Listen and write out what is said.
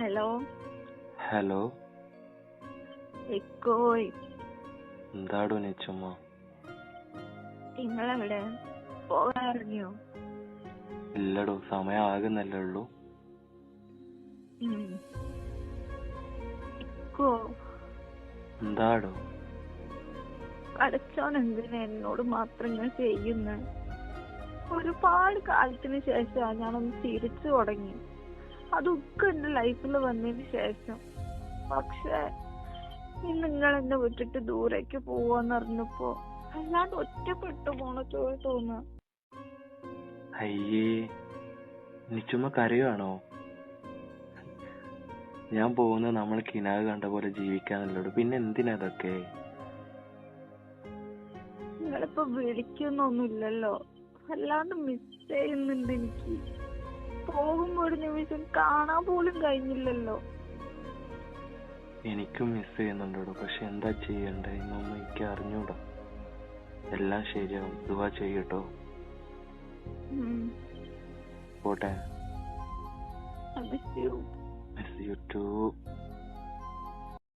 Hello hello, എക്കോയ് എന്താടോ നിച്ചുമ്മ? നിങ്ങളെവിടെ പോകാറിഞ്ഞോ? ഇല്ലടോ, സമയം ആകുന്നല്ലേ ഉള്ളൂ. എക്കോ എന്താടോ? പഠിച്ചോൻ എന്തിനാ എന്നോട് മാത്രം ഇങ്ങനെ ചെയ്യുന്ന? ഒരുപാട് കാലത്തിന് ശേഷമാണ് ഞാനൊന്ന് തിരിച്ചു തുടങ്ങി. അതൊക്കെ എന്റെ ലൈഫിൽ വന്നതിന് ശേഷം. പക്ഷെ നിങ്ങൾ എന്നെ വിട്ടിട്ട് ദൂരേക്ക് പോവാന്ന് അറിഞ്ഞപ്പോ അല്ലാണ്ട് ഒറ്റപ്പെട്ടു പോണ തോന്നുക. അയ്യേ, നിച്ചുമ്മ കരയുവാണോ? ഞാൻ പോകുന്നത് നമ്മൾ കിനാവ് കണ്ട പോലെ ജീവിക്കാനല്ലോടോ, പിന്നെ എന്തിനാ ഇതൊക്കെ? നിങ്ങളിപ്പോ വിളിക്കുന്നൊന്നുമില്ലല്ലോ. അല്ലാണ്ട് മിസ് ചെയ്യുന്നുണ്ട് എനിക്ക്. പോകുമ്പോ ഒരു നിമിഷം കാണാൻ പോലും കഴിഞ്ഞില്ലല്ലോ. എനിക്കും മിസ് ചെയ്യുന്നുണ്ടോ, പക്ഷെ എന്താ ചെയ്യണ്ടേ എന്നൊന്നും എനിക്ക് അറിഞ്ഞൂടാ. എല്ലാം ശരിയാവും, ദുആ ചെയ്യട്ടോ. പോട്ടെ. I miss you. Miss you too.